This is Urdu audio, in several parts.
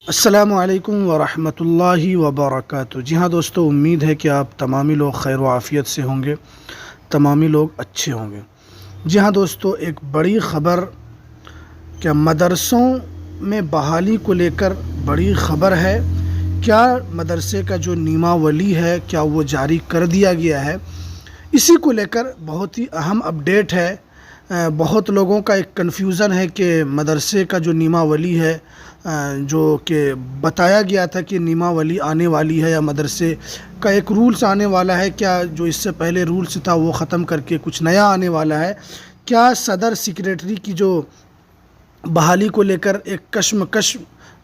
السلام علیکم ورحمۃ اللہ وبرکاتہ۔ جی ہاں دوستو، امید ہے کہ آپ تمامی لوگ خیر و عافیت سے ہوں گے، تمامی لوگ اچھے ہوں گے۔ جی ہاں دوستو، ایک بڑی خبر کہ مدرسوں میں بحالی کو لے کر بڑی خبر ہے۔ کیا مدرسے کا جو نعماولی ہے کیا وہ جاری کر دیا گیا ہے؟ اسی کو لے کر بہت ہی اہم اپڈیٹ ہے۔ بہت لوگوں کا ایک کنفیوژن ہے کہ مدرسے کا جو نعماولی ہے، جو کہ بتایا گیا تھا کہ نعماولی آنے والی ہے یا مدرسے کا ایک رولز آنے والا ہے، کیا جو اس سے پہلے رولز تھا وہ ختم کر کے کچھ نیا آنے والا ہے؟ کیا صدر سیکریٹری کی جو بحالی کو لے کر ایک کشمکش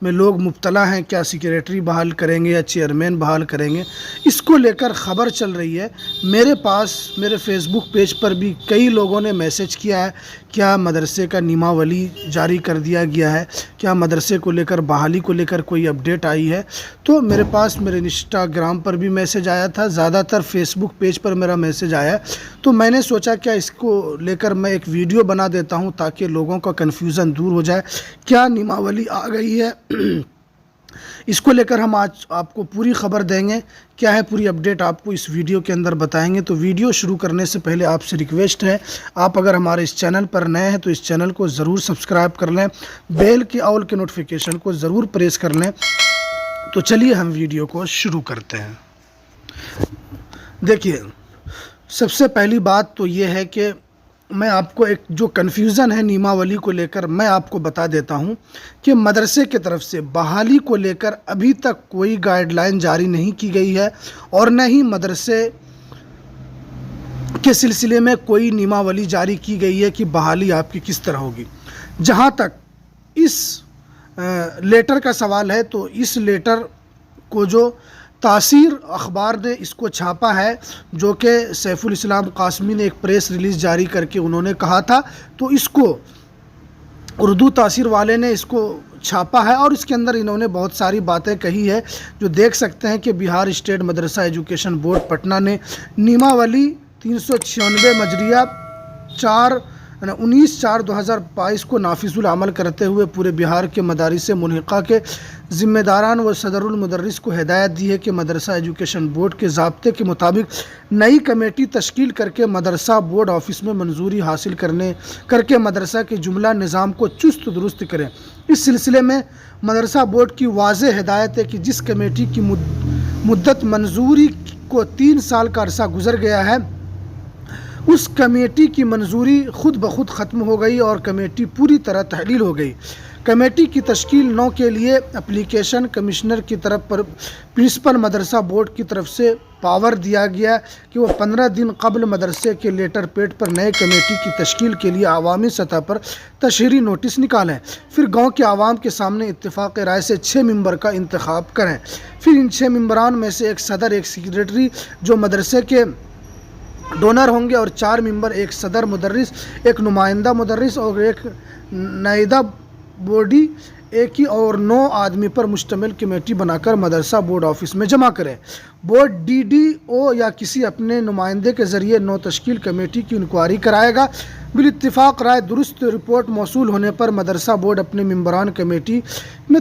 میں لوگ مبتلا ہیں، کیا سیکریٹری بحال کریں گے یا چیئرمین بحال کریں گے؟ اس کو لے کر خبر چل رہی ہے۔ میرے پاس میرے فیس بک پیج پر بھی کئی لوگوں نے میسج کیا ہے، کیا مدرسے کا نعماولی جاری کر دیا گیا ہے؟ کیا مدرسے کو لے کر بحالی کو لے کر کوئی اپڈیٹ آئی ہے؟ تو میرے پاس میرے انسٹاگرام پر بھی میسج آیا تھا، زیادہ تر فیس بک پیج پر میرا میسج آیا ہے، تو میں نے سوچا کیا اس کو لے کر میں ایک ویڈیو بنا دیتا ہوں تاکہ لوگوں کا کنفیوژن دور ہو جائے۔ کیا نعماولی آ گئی ہے؟ اس کو لے کر ہم آج آپ کو پوری خبر دیں گے، کیا ہے پوری اپڈیٹ آپ کو اس ویڈیو کے اندر بتائیں گے۔ تو ویڈیو شروع کرنے سے پہلے آپ سے ریکویسٹ ہے، آپ اگر ہمارے اس چینل پر نئے ہیں تو اس چینل کو ضرور سبسکرائب کر لیں، بیل کے آل کے نوٹیفیکیشن کو ضرور پریس کر لیں۔ تو چلیے ہم ویڈیو کو شروع کرتے ہیں۔ دیکھیے، سب سے پہلی بات تو یہ ہے کہ میں آپ کو ایک جو کنفیوژن ہے نعماولی کو لے کر میں آپ کو بتا دیتا ہوں کہ مدرسے کی طرف سے بحالی کو لے کر ابھی تک کوئی گائیڈ لائن جاری نہیں کی گئی ہے، اور نہ ہی مدرسے کے سلسلے میں کوئی نعماولی جاری کی گئی ہے کہ بحالی آپ کی کس طرح ہوگی۔ جہاں تک اس لیٹر کا سوال ہے تو اس لیٹر کو جو تاثیر اخبار نے اس کو چھاپا ہے، جو کہ سیف الاسلام قاسمی نے ایک پریس ریلیز جاری کر کے انہوں نے کہا تھا، تو اس کو اردو تاثیر والے نے اس کو چھاپا ہے، اور اس کے اندر انہوں نے بہت ساری باتیں کہی ہے جو دیکھ سکتے ہیں کہ بہار اسٹیٹ مدرسہ ایجوکیشن بورڈ پٹنہ نے نعماولی 396 مجریہ 19/4/2022 کو نافذ العمل کرتے ہوئے پورے بہار کے مدارس ملحقہ کے ذمہ داران و صدر المدرس کو ہدایت دی ہے کہ مدرسہ ایجوکیشن بورڈ کے ضابطے کے مطابق نئی کمیٹی تشکیل کر کے مدرسہ بورڈ آفس میں منظوری حاصل کر کے مدرسہ کے جملہ نظام کو چست درست کریں۔ اس سلسلے میں مدرسہ بورڈ کی واضح ہدایت ہے کہ جس کمیٹی کی مدت منظوری کو 3 سال کا عرصہ گزر گیا ہے، اس کمیٹی کی منظوری خود بخود ختم ہو گئی اور کمیٹی پوری طرح تحلیل ہو گئی۔ کمیٹی کی تشکیل 9 کے لیے اپلیکیشن کمشنر کی طرف پر پرنسپل مدرسہ بورڈ کی طرف سے پاور دیا گیا کہ وہ 15 دن قبل مدرسے کے لیٹر پیڈ پر نئے کمیٹی کی تشکیل کے لیے عوامی سطح پر تشہیری نوٹس نکالیں، پھر گاؤں کے عوام کے سامنے اتفاق رائے سے 6 ممبر کا انتخاب کریں، پھر ان 6 ممبران میں سے ایک صدر، ایک سیکریٹری جو مدرسے کے ڈونر ہوں گے، اور 4 ممبر، ایک صدر مدرس، ایک نمائندہ مدرس اور ایک نائدہ بورڈی، ایک ہی اور 9 آدمی پر مشتمل کمیٹی بنا کر مدرسہ بورڈ آفس میں جمع کریں۔ بورڈ DDO یا کسی اپنے نمائندے کے ذریعے 9 تشکیل کمیٹی کی انکوائری کرائے گا۔ بالاتفاق رائے درست رپورٹ موصول ہونے پر مدرسہ بورڈ اپنے ممبران کمیٹی میں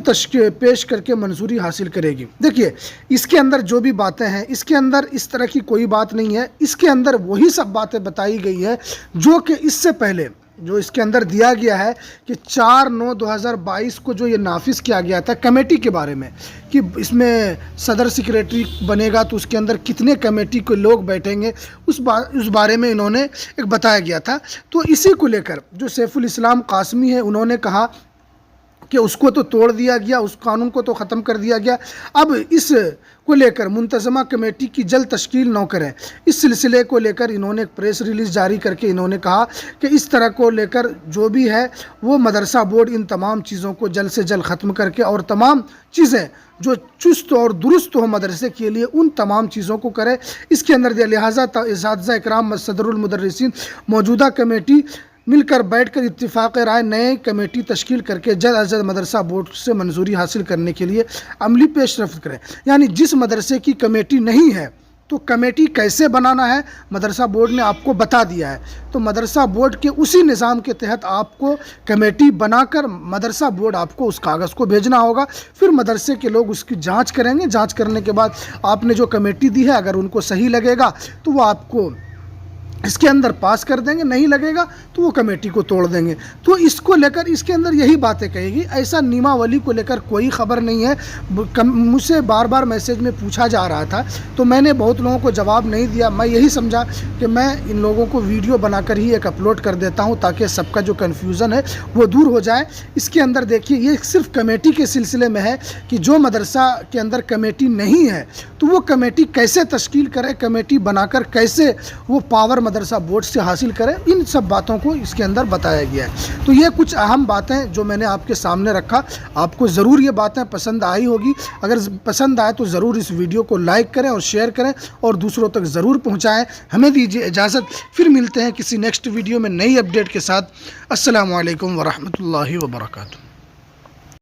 پیش کر کے منظوری حاصل کرے گی۔ دیکھیے، اس کے اندر جو بھی باتیں ہیں، اس کے اندر اس طرح کی کوئی بات نہیں ہے، اس کے اندر وہی سب باتیں بتائی گئی ہے جو کہ اس سے پہلے جو اس کے اندر دیا گیا ہے کہ 4/9/2022 کو جو یہ نافذ کیا گیا تھا کمیٹی کے بارے میں، کہ اس میں صدر سیکریٹری بنے گا تو اس کے اندر کتنے کمیٹی کے لوگ بیٹھیں گے، اس بارے میں انہوں نے ایک بتایا گیا تھا۔ تو اسی کو لے کر جو سیف الاسلام قاسمی ہے، انہوں نے کہا کہ اس کو تو توڑ دیا گیا، اس قانون کو تو ختم کر دیا گیا، اب اس کو لے کر منتظمہ کمیٹی کی جلد تشکیل نہ کریں۔ اس سلسلے کو لے کر انہوں نے ایک پریس ریلیز جاری کر کے انہوں نے کہا کہ اس طرح کو لے کر جو بھی ہے وہ مدرسہ بورڈ ان تمام چیزوں کو جلد سے جلد ختم کر کے اور تمام چیزیں جو چست اور درست ہو مدرسے کے لیے ان تمام چیزوں کو کرے۔ اس کے اندر لہٰذا اساتذہ اکرام، صدر المدرسین، موجودہ کمیٹی مل کر بیٹھ کر اتفاق رائے نئے کمیٹی تشکیل کر کے جلد از جلد مدرسہ بورڈ سے منظوری حاصل کرنے کے لیے عملی پیش رفت کریں۔ یعنی جس مدرسے کی کمیٹی نہیں ہے تو کمیٹی کیسے بنانا ہے مدرسہ بورڈ نے آپ کو بتا دیا ہے. تو مدرسہ بورڈ کے اسی نظام کے تحت آپ کو کمیٹی بنا کر مدرسہ بورڈ آپ کو اس کاغذ کو بھیجنا ہوگا. پھر مدرسے کے لوگ اس کی جانچ کریں گے. جانچ کرنے کے بعد آپ نے جو کمیٹی دی ہے اگر ان کو صحیح لگے گا تو وہ آپ کو اس کے اندر پاس کر دیں گے, نہیں لگے گا تو وہ کمیٹی کو توڑ دیں گے. تو اس کو لے کر اس کے اندر یہی باتیں کہے گی. ایسا نیما ولی کو لے کر کوئی خبر نہیں ہے. مجھ سے بار بار میسیج میں پوچھا جا رہا تھا تو میں نے بہت لوگوں کو جواب نہیں دیا. میں یہی سمجھا کہ میں ان لوگوں کو ویڈیو بنا کر ہی ایک اپلوڈ کر دیتا ہوں تاکہ سب کا جو کنفیوژن ہے وہ دور ہو جائے. اس کے اندر دیکھیے یہ صرف کمیٹی کے سلسلے میں ہے کہ جو مدرسہ کے اندر کمیٹی نہیں ہے تو وہ کمیٹی کیسے تشکیل کرے, کمیٹی بنا کر کیسے وہ پاور مدرسہ بورڈ سے حاصل کرے, ان سب باتوں کو اس کے اندر بتایا گیا ہے. تو یہ کچھ اہم باتیں جو میں نے آپ کے سامنے رکھا. آپ کو ضرور یہ باتیں پسند آئی ہوگی. اگر پسند آئے تو ضرور اس ویڈیو کو لائک کریں اور شیئر کریں اور دوسروں تک ضرور پہنچائیں. ہمیں دیجیے اجازت, پھر ملتے ہیں کسی نیکسٹ ویڈیو میں نئی اپڈیٹ کے ساتھ. السلام علیکم ورحمۃ اللہ وبرکاتہ.